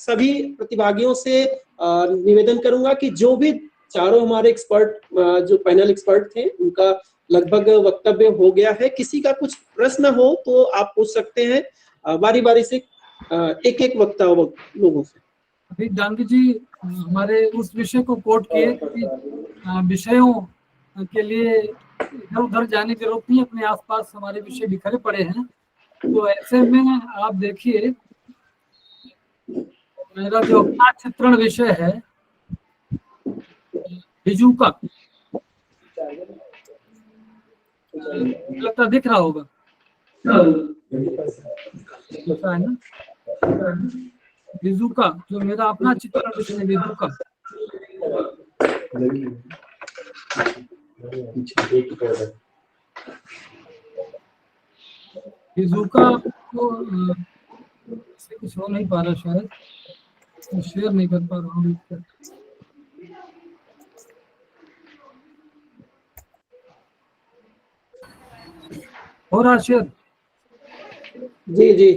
सभी प्रतिभागियों से निवेदन करूंगा कि जो भी चारों हमारे एक्सपर्ट जो पैनल एक्सपर्ट थे उनका लगभग वक्तव्य हो गया है। किसी का कुछ प्रश्न हो तो आप पूछ सकते हैं बारी बारी से एक एक वक्ता लोगों से। अभी गांधी जी हमारे उस विषय को कोट किए कि विषयों के लिए इधर उधर जाने की जरूरत नहीं, अपने आसपास हमारे विषय बिखरे पड़े हैं। तो ऐसे में आप देखिए मेरा जो अपना चित्रण विषय है बिजूका, लगता दिख रहा होगा है ना, बिजूका जो मेरा अपना चित्रण विषय है बिजूका। बिजूका को से कुछ हो नहीं पा रहा, शायद शेयर नहीं कर पा रहा हूँ। हो रहा शेयर? जी जी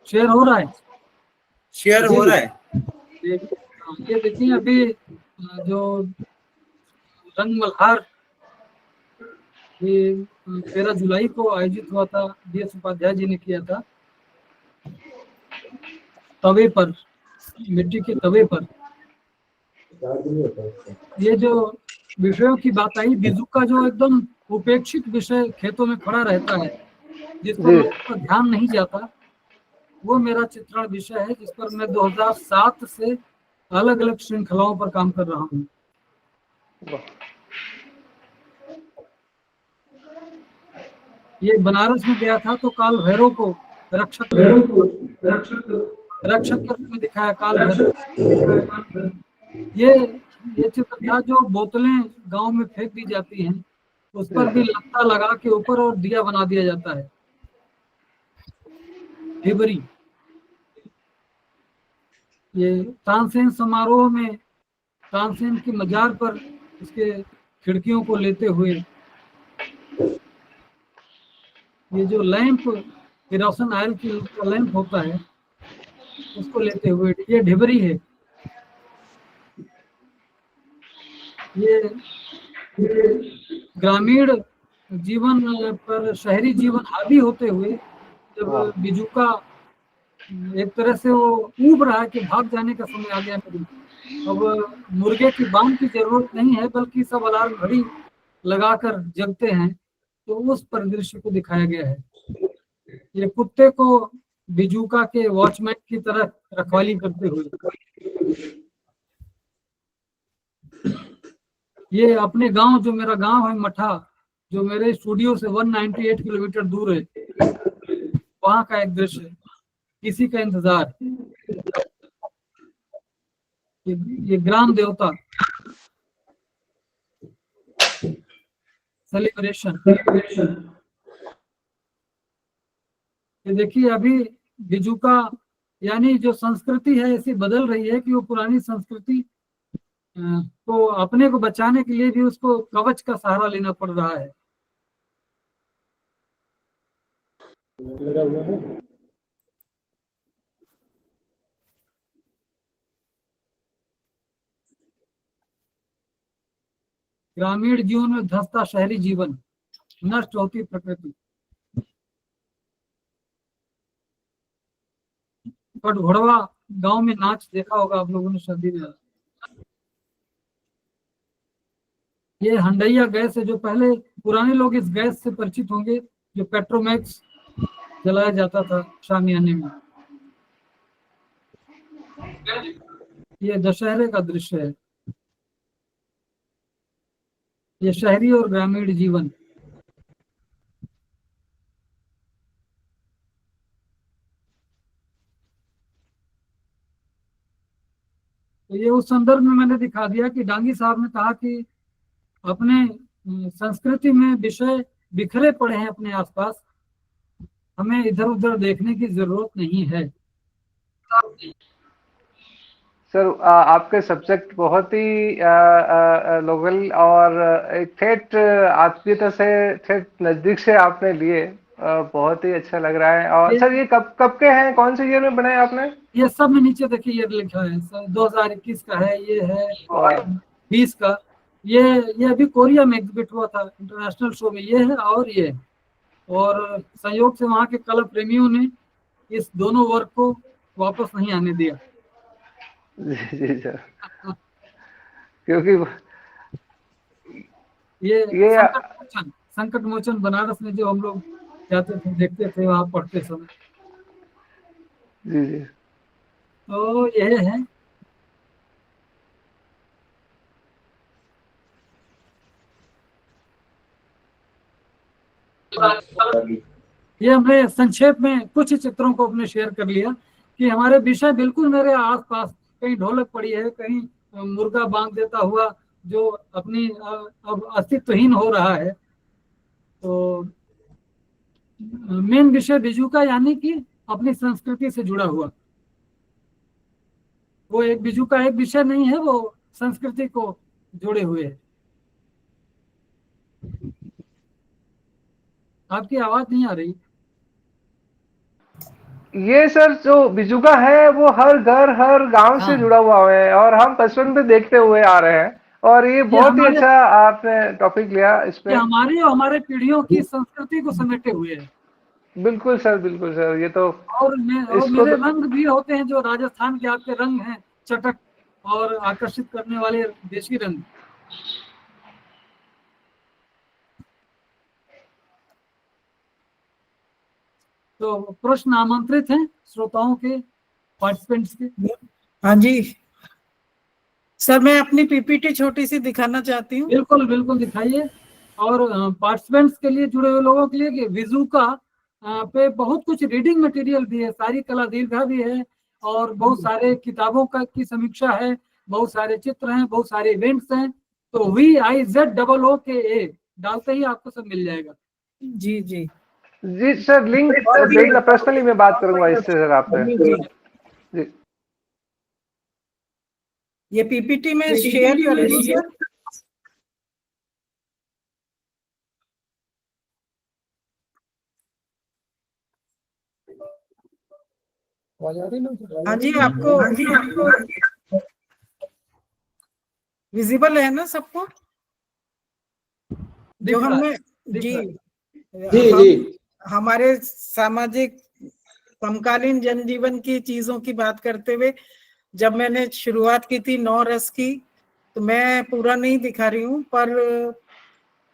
शेयर हो रहा है, शेयर हो रहा है। ये देखिए अभी जो रंग मल्हार ये 13 जुलाई को आयोजित हुआ था, DS उपाध्याय जी ने किया था, तवे पर, मिट्टी के तवे पर। ये जो विषयों की बात आई, बिजूका जो एकदम उपेक्षित विषय खेतों में खड़ा रहता है, जिस पर लोगों का ध्यान नहीं जाता, वो मेरा चित्रण विषय है, जिस पर मैं 2007 से अलग अलग श्रृंखलाओं पर काम कर रहा हूँ। ये बनारस में गया था तो काल भैरव को रक्षक के रूप में दिखाया, काल भैरव। ये चित्र था जो बोतलें गांव में फेंक दी जाती हैं, उस पर भी लत्ता लगा के ऊपर और दिया बना दिया जाता है, ढिबरी। ये तानसेन समारोह में तानसेन की मजार पर इसके खिड़कियों को लेते हुए, ये जो लैंप केरोसिन ऑयल की लैंप होता है उसको लेते हुए, ये ढिबरी है। ये ग्रामीण जीवन पर शहरी जीवन हावी होते हुए जब बिजूका एक तरह से वो ऊब रहा है कि भाग जाने का समय आ गया मेरी, अब मुर्गे की बांग की जरूरत नहीं है, बल्कि सब अलार्म घड़ी लगाकर जगते हैं, तो उस परिदृश्य को दिखाया गया है। ये कुत्ते को बिजूका के वॉचमैन की तरह रखवाली करते हुए। ये अपने गांव, जो मेरा गांव है मठा, जो मेरे स्टूडियो से 198 किलोमीटर दूर है, वहां का एक दृश्य, किसी का इंतजार। ये ग्राम देवता सेलिब्रेशन। ये देखिए अभी बिजूका यानी जो संस्कृति है ऐसी बदल रही है कि वो पुरानी संस्कृति को अपने को बचाने के लिए भी उसको कवच का सहारा लेना पड़ रहा है। ग्रामीण जीवन में धंसता शहरी जीवन, नष्ट होती प्रकृति। कटघोड़वा गांव में नाच देखा होगा आप लोगों ने सर्दी में। ये हंडैया गैस है, जो पहले पुराने लोग इस गैस से परिचित होंगे, जो पेट्रोमैक्स जलाया जाता था शामियाने में। ये दशहरे का दृश्य है। ये शहरी और ग्रामीण जीवन। तो ये उस संदर्भ में मैंने दिखा दिया कि डांगी साहब ने कहा कि अपने संस्कृति में विषय बिखरे पड़े हैं अपने आसपास, हमें इधर उधर देखने की जरूरत नहीं है। सर आपके सब्जेक्ट बहुत ही लोकल और एक ठेठ आत्मीयता से, ठेठ नजदीक से आपने लिए, बहुत ही अच्छा लग रहा है। और ये- सर ये कब कब के हैं, कौन से ईयर में बनाए आपने? ये सब में नीचे देखिए ये लिखा है सर, 2021 का है, ये है वाह। 20 का। ये अभी कोरिया में एग्जिबिट हुआ था इंटरनेशनल शो में, ये है और ये है। और संयोग से वहाँ के कला प्रेमियों ने इस दोनों वर्क को वापस नहीं आने दिया। जी जी सर, क्योंकि ये ये संकट मोचन बनारस में जो हम लोग जाते थे, देखते थे वहाँ पढ़ते समय, जी जी तो यह है। ये हमने संक्षेप में कुछ ही चित्रों को अपने शेयर कर लिया कि हमारे विषय बिल्कुल मेरे आसपास, कहीं ढोलक पड़ी है, कहीं मुर्गा बांध देता हुआ जो अपनी अब अस्तित्वहीन हो रहा है। तो मेन विषय बिजू का, यानी कि अपनी संस्कृति से जुड़ा हुआ। वो एक बिजू का एक विषय नहीं है, वो संस्कृति को जोड़े हुए है। आपकी आवाज नहीं आ रही। ये सर जो बिजुगा है वो हर घर हर गांव से हाँ, जुड़ा हुआ है, और हम बचपन में देखते हुए आ रहे हैं। और ये ये बहुत ही हमारे अच्छा आपने टॉपिक लिया इस ये पे। हमारी और हमारे पीढ़ियों की संस्कृति को समेटे हुए है। बिल्कुल सर, ये तो और इसको मेरे तो रंग भी होते हैं जो राजस्थान के आपके रंग हैं, चटक और आकर्षित करने वाले देशी रंग। तो प्रश्न आमंत्रित हैं श्रोताओं के, पार्टिसिपेंट्स के। हाँ जी सर, मैं अपनी पीपीटी छोटी सी दिखाना चाहती हूँ। बिल्कुल बिल्कुल दिखाइए। और पार्टिसिपेंट्स के लिए, जुड़े हुए लोगों के लिए, कि विजुका पे बहुत कुछ रीडिंग मटेरियल भी है, सारी कला दीर्घा भी है, और बहुत सारे किताबों का की समीक्षा है, बहुत सारे चित्र हैं, बहुत सारे इवेंट्स हैं। तो VIZOOKA डालते ही आपको सब मिल जाएगा। जी जी जी सर, लिंक भेजना, पर्सनली मैं बात करूंगा इससे सर आपसे। जी जी ये पीपीटी में शेयर कर रही हूँ सर। हाँ जी, आपको विजिबल है ना सबको? जो हमने जी जी हम जी हमारे सामाजिक समकालीन जनजीवन की चीजों की बात करते हुए जब मैंने शुरुआत की थी 9 रस की, तो मैं पूरा नहीं दिखा रही हूँ, पर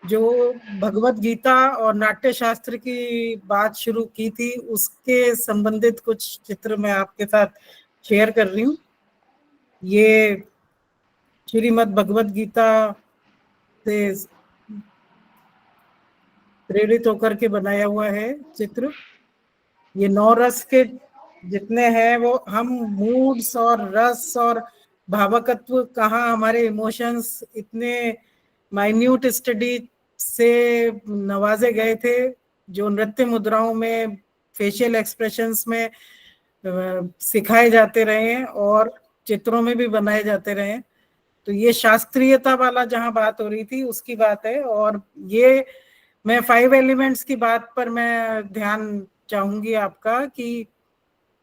जो भगवत गीता और नाट्य शास्त्र की बात शुरू की थी उसके संबंधित कुछ चित्र मैं आपके साथ शेयर कर रही हूँ। ये श्रीमद् भगवत गीता से प्रेरित होकर के बनाया हुआ है चित्र। ये 9 रस के जितने हैं वो हम मूड्स और रस और भावकत्व, कहाँ हमारे इमोशंस इतने माइन्यूट स्टडी से नवाजे गए थे, जो नृत्य मुद्राओं में, फेशियल एक्सप्रेशंस में सिखाए जाते रहे हैं और चित्रों में भी बनाए जाते रहे हैं। तो ये शास्त्रीयता वाला जहाँ बात हो रही थी उसकी बात है। और ये मैं 5 एलिमेंट्स की बात पर मैं ध्यान चाहूंगी आपका, कि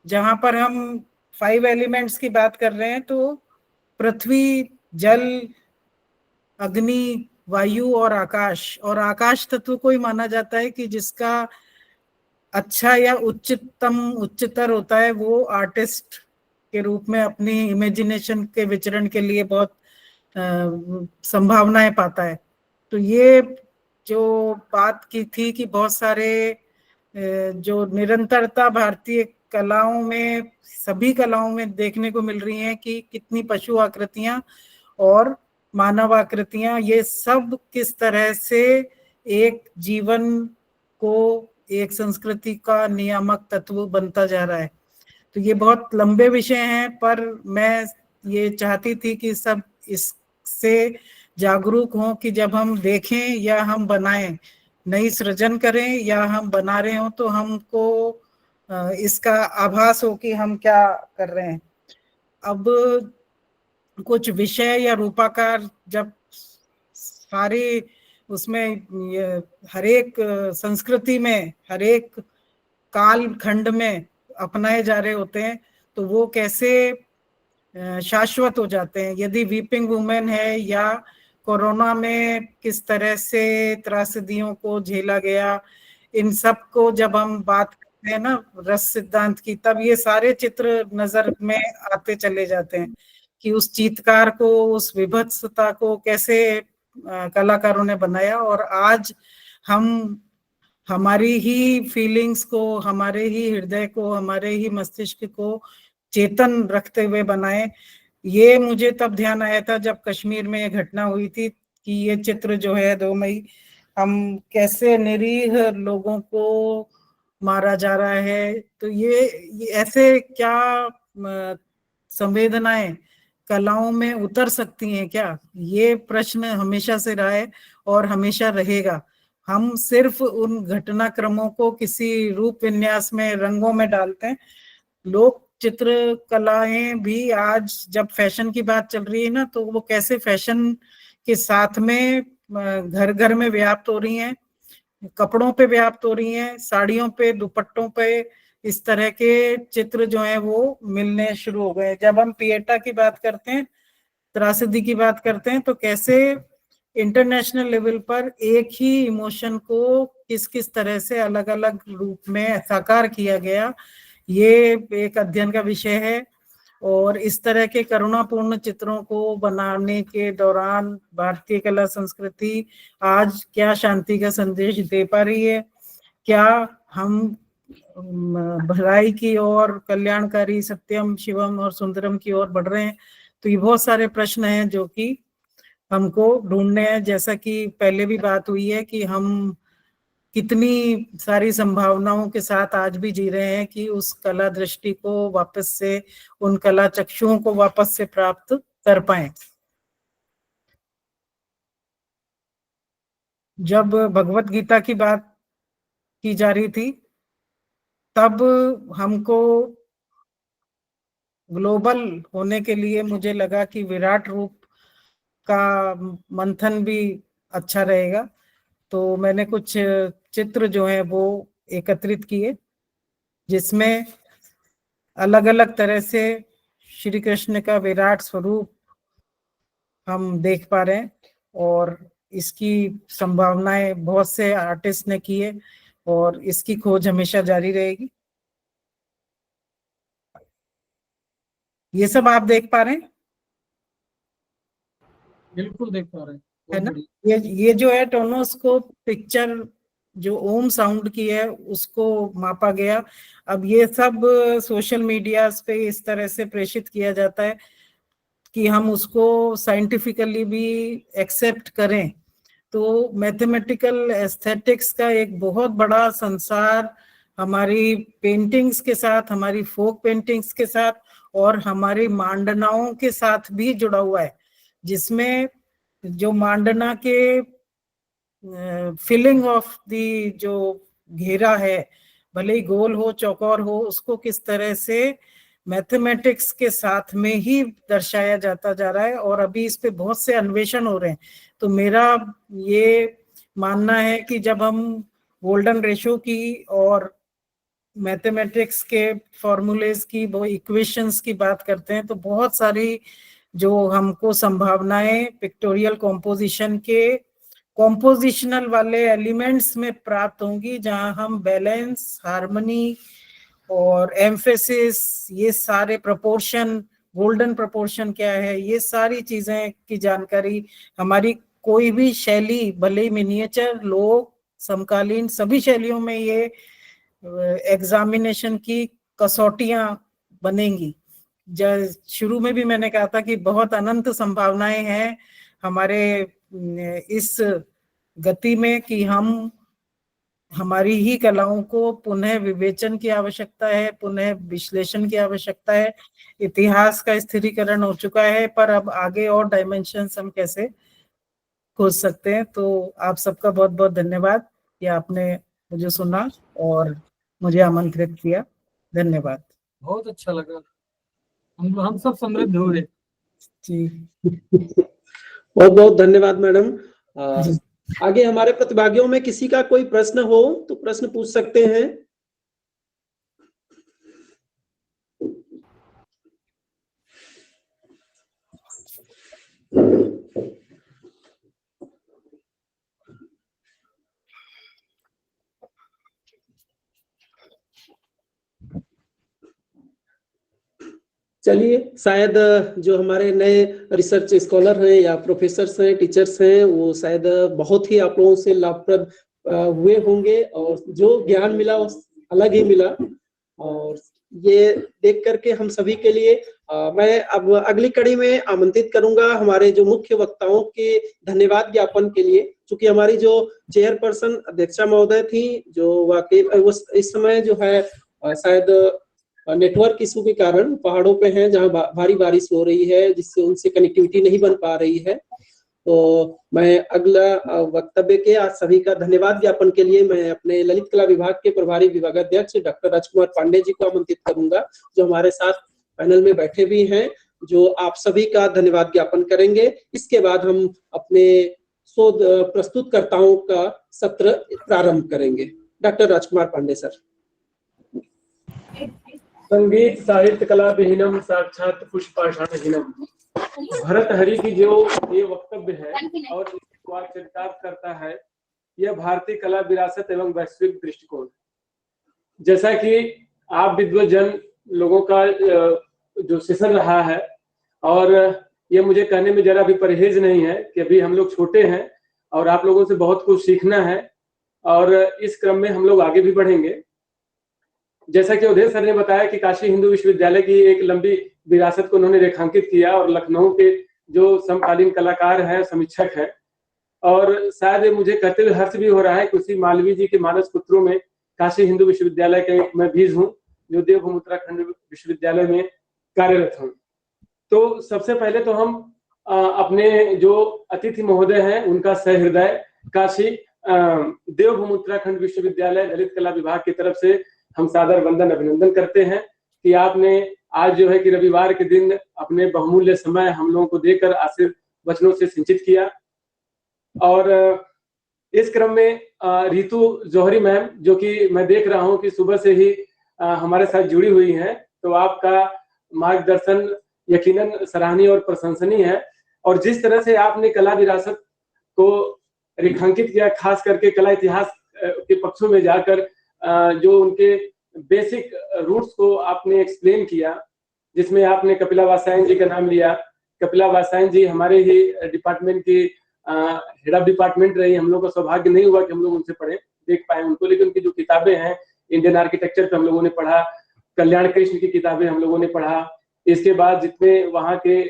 जहां पर हम 5 एलिमेंट्स की बात कर रहे हैं तो पृथ्वी, जल, अग्नि, वायु और आकाश तत्व को ही माना जाता है कि जिसका अच्छा या उच्चतर होता है, वो आर्टिस्ट के रूप में अपनी इमेजिनेशन के विचरण के लिए बहुत संभावनाएं पाता है। तो ये जो बात की थी कि बहुत सारे जो निरंतरता भारतीय कलाओं में, सभी कलाओं में देखने को मिल रही हैं, कि कितनी पशु आकृतियां और मानव आकृतियां, ये सब किस तरह से एक जीवन को, एक संस्कृति का नियामक तत्व बनता जा रहा है। तो ये बहुत लंबे विषय हैं, पर मैं ये चाहती थी कि सब इससे जागरूक हों, कि जब हम देखें या हम बनाएं, नई सृजन करें या हम बना रहे हो, तो हमको इसका आभास हो कि हम क्या कर रहे हैं। अब कुछ विषय या रूपाकार जब सारी उसमें ये हर एक संस्कृति में, हर एक काल खंड में अपनाए जा रहे होते हैं, तो वो कैसे शाश्वत हो जाते हैं। यदि वीपिंग वुमेन है, या कोरोना में किस तरह से त्रासदियों को झेला गया, इन सब को जब हम बात करते हैं ना रस सिद्धांत की, तब ये सारे चित्र नजर में आते चले जाते हैं कि उस चीत्कार को, उस विभत्सता को कैसे कलाकारों ने बनाया। और आज हम हमारी ही फीलिंग्स को, हमारे ही हृदय को, हमारे ही मस्तिष्क को चेतन रखते हुए बनाए। ये मुझे तब ध्यान आया था जब कश्मीर में ये घटना हुई थी कि ये चित्र जो है 2 मई, हम कैसे निरीह लोगों को मारा जा रहा है, तो ये ऐसे क्या संवेदनाएं कलाओं में उतर सकती हैं क्या? ये प्रश्न हमेशा से रहा है और हमेशा रहेगा। हम सिर्फ उन घटनाक्रमों को किसी रूप विन्यास में, रंगों में डालते हैं। लोग चित्रकलाएं भी आज जब फैशन की बात चल रही है ना, तो वो कैसे फैशन के साथ में घर घर में व्याप्त हो रही हैं, कपड़ों पे व्याप्त हो रही हैं, साड़ियों पे, दुपट्टों पे, इस तरह के चित्र जो है वो मिलने शुरू हो गए। जब हम पिएटा की बात करते हैं, त्रासदी की बात करते हैं, तो कैसे इंटरनेशनल लेवल पर एक ही इमोशन को किस किस तरह से अलग अलग रूप में साकार किया गया, ये एक अध्ययन का विषय है। और इस तरह के करुणापूर्ण चित्रों को बनाने के दौरान भारतीय कला संस्कृति आज क्या शांति का संदेश दे पा रही है? क्या हम भलाई की ओर, कल्याणकारी, सत्यम, शिवम और सुंदरम की ओर बढ़ रहे हैं? तो ये बहुत सारे प्रश्न हैं जो कि हमको ढूंढने हैं। जैसा कि पहले भी बात हुई है कि हम कितनी सारी संभावनाओं के साथ आज भी जी रहे हैं कि उस कला दृष्टि को वापस से, उन कला चक्षुओं को वापस से प्राप्त कर पाए। जब भगवत गीता की बात की जा रही थी, तब हमको ग्लोबल होने के लिए मुझे लगा कि विराट रूप का मंथन भी अच्छा रहेगा। तो मैंने कुछ चित्र जो है वो एकत्रित किए, जिसमें अलग अलग तरह से श्री कृष्ण का विराट स्वरूप हम देख पा रहे हैं। और इसकी संभावनाएं बहुत से आर्टिस्ट ने की है और इसकी खोज हमेशा जारी रहेगी। ये सब आप देख पा रहे हैं? बिल्कुल देख पा रहे हैं, है बहुत ना? बढ़िया। ये जो है टोनोस्कोप पिक्चर जो ओम साउंड की है, उसको मापा गया। अब ये सब सोशल मीडिया पे इस तरह से प्रेषित किया जाता है कि हम उसको साइंटिफिकली भी एक्सेप्ट करें। तो मैथमेटिकल एस्थेटिक्स का एक बहुत बड़ा संसार हमारी पेंटिंग्स के साथ, हमारी फोक पेंटिंग्स के साथ और हमारी मांडनाओं के साथ भी जुड़ा हुआ है, जिसमें जो मांडना के फिलिंग ऑफ दी जो घेरा है, भले ही गोल हो, चौकोर हो, उसको किस तरह से मैथमेटिक्स के साथ में ही दर्शाया जाता जा रहा है। और अभी इस पे बहुत से अन्वेषण हो रहे हैं। तो मेरा ये मानना है कि जब हम गोल्डन रेशो की और मैथमेटिक्स के फॉर्मूलेज की, वो इक्वेशंस की बात करते हैं, तो बहुत सारी जो हमको संभावनाएं पिक्टोरियल कॉम्पोजिशन के कॉम्पोजिशनल वाले एलिमेंट्स में प्राप्त होंगी, जहां हम बैलेंस, हार्मनी और एम्फेसिस, ये सारे प्रपोर्शन, गोल्डन प्रपोर्शन क्या है, ये सारी चीजें की जानकारी हमारी कोई भी शैली, भले ही मिनिएचर, लोक, समकालीन, सभी शैलियों में ये एग्जामिनेशन की कसौटियां बनेंगी। शुरू में भी मैंने कहा था कि बहुत अनंत संभावनाएं हैं हमारे इस गति में कि हम, हमारी ही कलाओं को पुनः विवेचन की आवश्यकता है, पुनः विश्लेषण की आवश्यकता है। इतिहास का स्थिरीकरण हो चुका है, पर अब आगे और डायमेंशंस हम कैसे खोज सकते हैं। तो आप सबका बहुत बहुत धन्यवाद कि आपने मुझे सुना और मुझे आमंत्रित किया। धन्यवाद। बहुत अच्छा लगा, हम सब समृद्ध हुए जी, बहुत बहुत धन्यवाद मैडम। जी। आगे हमारे प्रतिभागियों में किसी का कोई प्रश्न हो तो प्रश्न पूछ सकते हैं। चलिए, शायद जो हमारे नए रिसर्च स्कॉलर हैं या प्रोफेसर्स हैं, टीचर्स हैं, वो शायद बहुत ही आप लोगों से लाभप्रद हुए होंगे और जो ज्ञान मिला वो अलग ही मिला। और ये देख करके हम सभी के लिए मैं अब अगली कड़ी में आमंत्रित करूंगा हमारे जो मुख्य वक्ताओं के धन्यवाद ज्ञापन के लिए, क्योंकि हमारी जो चेयरपर्सन अध्यक्षा महोदय थी, जो वाकई वो इस समय जो है शायद नेटवर्क इशू के कारण पहाड़ों पे हैं जहां भारी बारिश हो रही है, जिससे उनसे कनेक्टिविटी नहीं बन पा रही है। तो मैं अगला वक्तव्य के आज सभी का धन्यवाद ज्ञापन के लिए मैं अपने ललित कला विभाग के प्रभारी विभागाध्यक्ष डॉक्टर राजकुमार पांडे जी को आमंत्रित करूंगा, जो हमारे साथ पैनल में बैठे भी हैं, जो आप सभी का धन्यवाद ज्ञापन करेंगे। इसके बाद हम अपने शोध प्रस्तुतकर्ताओं का सत्र प्रारंभ करेंगे। डॉक्टर राजकुमार पांडे सर। संगीत साहित्य कला विहीनम साक्षात पुष्पाषाणहीनम। भरतहरि की जो ये वक्तव्य है और इसको चरितार्थ करता है, यह भारतीय कला विरासत एवं वैश्विक दृष्टिकोण। जैसा कि आप विद्वजन लोगों का जो सेशन रहा है, और ये मुझे कहने में जरा भी परहेज नहीं है कि अभी हम लोग छोटे हैं और आप लोगों से बहुत कुछ सीखना है, और इस क्रम में हम लोग आगे भी बढ़ेंगे। जैसा कि अवधेश सर ने बताया कि काशी हिंदू विश्वविद्यालय की एक लंबी विरासत को उन्होंने रेखांकित किया, और लखनऊ के जो समकालीन कलाकार हैं, समीक्षक हैं, और शायद मुझे कहते हुए हर्ष भी हो रहा है कि उसी मालवीय जी के मानस पुत्रों में काशी हिंदू विश्वविद्यालय के मैं बीज हूँ, जो देवभूमि उत्तराखंड विश्वविद्यालय में कार्यरत हूँ। तो सबसे पहले तो हम अपने जो अतिथि महोदय हैं उनका सहृदय काशी देवभूमि उत्तराखंड विश्वविद्यालय ललित कला विभाग की तरफ से हम सादर वंदन अभिनंदन करते हैं कि आपने आज जो है कि रविवार के दिन अपने बहुमूल्य समय हम लोगों को देकर आशीर्वचनों से सिंचित किया। और इस क्रम में रितु जौहरी मैम, जो कि मैं देख रहा हूं कि सुबह से ही हमारे साथ जुड़ी हुई हैं, तो आपका मार्गदर्शन यकीनन सराहनीय और प्रशंसनीय है। और जिस तरह से आपने कला विरासत को रेखांकित किया, खास करके कला इतिहास के पक्षों में जाकर जो उनके बेसिक रूट्स को आपने एक्सप्लेन किया, जिसमें आपने कपिला वात्स्यायन जी का नाम लिया। कपिला वात्स्यायन जी हमारे ही डिपार्टमेंट की हेड ऑफ डिपार्टमेंट रही। हम लोग को सौभाग्य नहीं हुआ कि हम लोग उनसे पढ़े, देख पाए उनको, लेकिन उनकी जो किताबें हैं, इंडियन आर्किटेक्चर पे हम लोगों ने पढ़ा, कल्याण कृष्ण की किताबें हम लोगों ने पढ़ा। इसके बाद जितने वहाँ के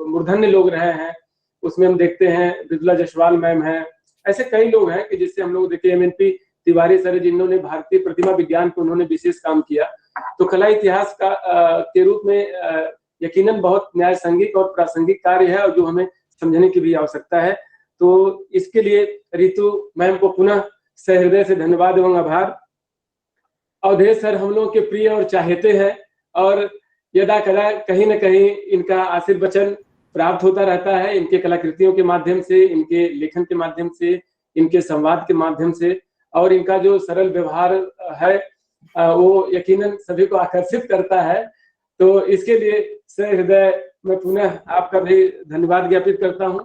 मूर्धन्य लोग रहे हैं, उसमें हम देखते हैं मृदुला जसवाल मैम है, ऐसे कई लोग हैं कि जिससे हम लोग देखे। MNP तिवारी सर, जिन्होंने भारतीय प्रतिमा विज्ञान पर उन्होंने विशेष काम किया। तो कला इतिहास का के रूप में यकीनन बहुत न्याय संगिक और प्रासंगिक कार्य है, और जो हमें समझने की भी आवश्यकता है। तो इसके लिए रितु मैम को पुनः सहृदय से धन्यवाद एवं आभार। अवधेश सर हम लोग के प्रिय और चाहते हैं, और यदा कदा कहीं न कहीं इनका आशीर्वचन प्राप्त होता रहता है, इनके कलाकृतियों के माध्यम से, इनके लेखन के माध्यम से, इनके संवाद के माध्यम से, और इनका जो सरल व्यवहार है वो यकीनन सभी को आकर्षित करता है। तो इसके लिए सहृदय मैं पुनः आपका भी धन्यवाद ज्ञापित करता हूं।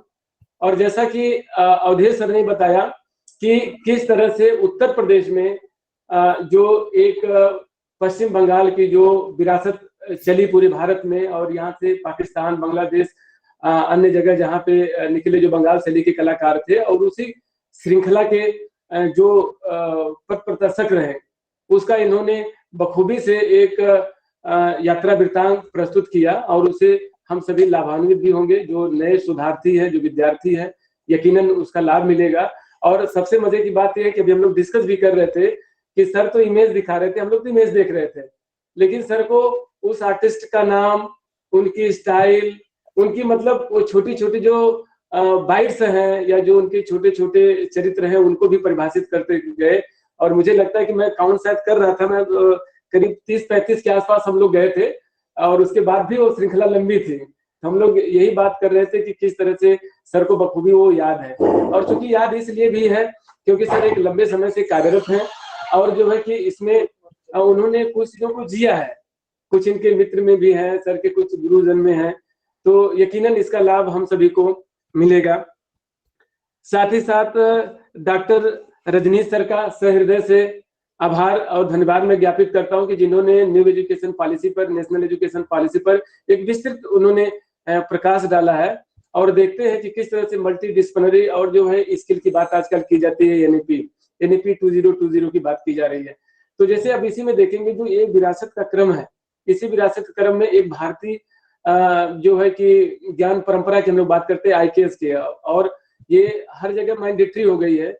और जैसा कि अवधेश सर ने बताया कि किस तरह से उत्तर प्रदेश में जो एक पश्चिम बंगाल की जो विरासत चली पूरे भारत में, और यहाँ से पाकिस्तान, बांग्लादेश, अन्य जगह जहाँ पे निकले जो बंगाल शैली के कलाकार थे, और उसी श्रृंखला के जो पथ प्रदर्शक रहे, उसका इन्होंने बखूबी से एक यात्रा वृत्तांत प्रस्तुत किया, और उसे हम सभी लाभान्वित भी होंगे। जो नए शोधार्थी है, जो विद्यार्थी है, यकीनन उसका लाभ मिलेगा। और सबसे मजे की बात यह है कि अभी हम लोग डिस्कस भी कर रहे थे कि सर तो इमेज दिखा रहे थे, हम लोग तो इमेज देख रहे थे, लेकिन सर को उस आर्टिस्ट का नाम, उनकी स्टाइल, उनकी मतलब वो छोटी छोटी जो बाइट्स हैं, या जो उनके छोटे छोटे चरित्र हैं, उनको भी परिभाषित करते गए। और मुझे लगता है कि मैं काउंट शायद कर रहा था, मैं करीब 30-35 के आसपास हम लोग गए थे, और उसके बाद भी वो श्रृंखला लंबी थी। तो हम लोग यही बात कर रहे थे कि किस तरह से सर को बखूबी वो याद है, और चूंकि याद इसलिए भी है क्योंकि सर एक लंबे समय से कार्यरत हैं और जो है कि इसमें उन्होंने कुछ चीजों को जिया है, कुछ इनके मित्र में भी हैं, सर के कुछ गुरुजन में हैं, तो यकीनन इसका लाभ हम सभी को मिलेगा। साथ ही साथ डॉक्टर रजनीश सर का सहृदय से आभार और धन्यवाद मैं ज्ञापित करता हूं कि जिन्होंने न्यू एजुकेशन पॉलिसी पर, नेशनल एजुकेशन पॉलिसी पर एक विस्तृत उन्होंने प्रकाश डाला है। और देखते हैं कि किस तरह से मल्टी डिसिप्लिनरी और जो है स्किल की बात आजकल की जाती है, एनईपी 2020 की बात की जा रही है। तो जैसे अब इसी में देखेंगे जो एक विरासत का क्रम है, इसी विरासत के क्रम में एक भारतीय जो है कि ज्ञान परंपरा की हम लोग बात करते हैं IKS की, और ये हर जगह मैंडेटरी हो गई है।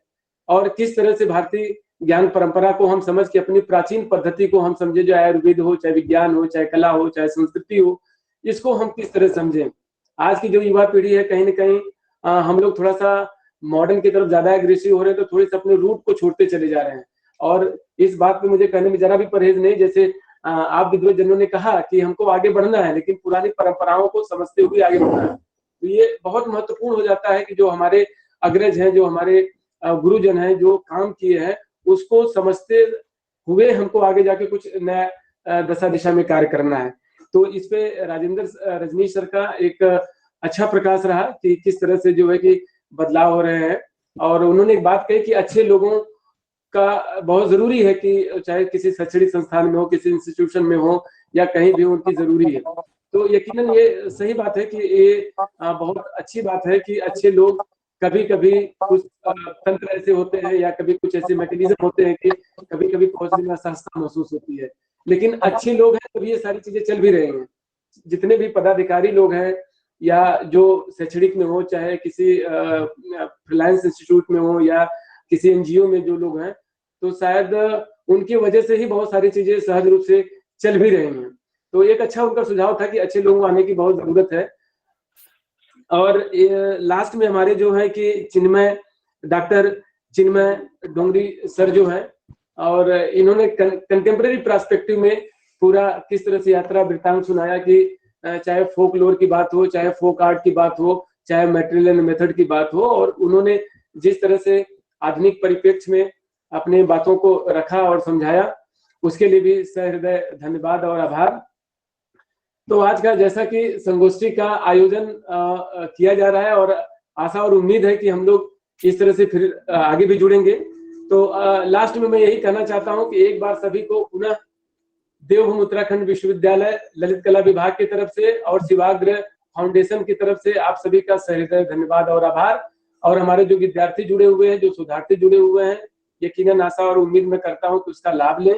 और किस तरह से भारतीय ज्ञान परंपरा को हम समझ के अपनी प्राचीन पद्धति को हम समझे, जो आयुर्वेद हो, चाहे विज्ञान हो, चाहे कला हो, चाहे संस्कृति हो, इसको हम किस तरह समझें। आज की जो युवा पीढ़ी है कहीं ना कहीं हम लोग थोड़ा सा मॉडर्न की तरफ ज्यादा एग्रेसिव हो रहे हैं, तो थोड़े से अपने रूट को छोड़ते चले जा रहे हैं। और इस बात पे मुझे कहने में जरा भी परहेज नहीं, जैसे आप विद्वजनों ने कहा कि हमको आगे बढ़ना है लेकिन पुरानी परंपराओं को समझते हुए आगे बढ़ना है। तो ये बहुत महत्वपूर्ण हो जाता है कि जो हमारे अग्रज हैं, जो हमारे गुरुजन हैं, जो काम किए हैं, उसको समझते हुए हमको आगे जाके कुछ नया दशा दिशा में कार्य करना है। तो इस पे रजनीश सर का एक अच्छा प्रकाश रहा कि किस तरह से जो है कि बदलाव हो रहे हैं। और उन्होंने एक बात कही कि अच्छे लोगों का बहुत जरूरी है कि चाहे किसी शैक्षणिक संस्थान में हो, किसी इंस्टीट्यूशन में हो, या कहीं भी उनकी जरूरी है। तो यकीनन ये सही बात है कि ये बहुत अच्छी बात है कि अच्छे लोग कभी कभी कुछ तंत्र ऐसे होते हैं या कभी कुछ ऐसे मैकेनिज्म होते हैं कि कभी कभी पहुंचने में असहजता महसूस होती है, लेकिन अच्छे लोग हैं तभी ये सारी चीजें चल भी रही हैं। जितने भी पदाधिकारी लोग हैं या जो शैक्षणिक में हो, चाहे किसी फ्रीलांस इंस्टीट्यूट में हो या किसी एनजीओ में जो लोग हैं, तो शायद उनकी वजह से ही बहुत सारी चीजें सहज रूप से चल भी रही हैं। तो एक अच्छा उनका सुझाव था कि अच्छे लोगों आने की बहुत जरूरत है। और लास्ट में हमारे जो है कि डॉक्टर चिन्मय डोंगरी सर जो है, और इन्होंने कंटेम्प्रेरी पर्सपेक्टिव में पूरा किस तरह से यात्रा वृत्तांत सुनाया कि चाहे फोक लोर की बात हो, चाहे फोक आर्ट की बात हो, चाहे मटेरियल एंड मेथड की बात हो, और उन्होंने जिस तरह से आधुनिक परिप्रेक्ष्य में अपने बातों को रखा और समझाया, उसके लिए भी सहृदय धन्यवाद और आभार। तो आज का जैसा कि संगोष्ठी का आयोजन किया जा रहा है और आशा और उम्मीद है कि हम लोग इस तरह से फिर आगे भी जुड़ेंगे। तो लास्ट में मैं यही कहना चाहता हूं कि एक बार सभी को पुनः देवभूमि उत्तराखंड विश्वविद्यालय ललित कला विभाग की तरफ से और शिवाग्र फाउंडेशन की तरफ से आप सभी का सहृदय धन्यवाद और आभार। और हमारे जो विद्यार्थी जुड़े हुए हैं, जो शोधार्थी जुड़े हुए हैं, यकीनन आशा और उम्मीद मैं करता हूं कि उसका लाभ लें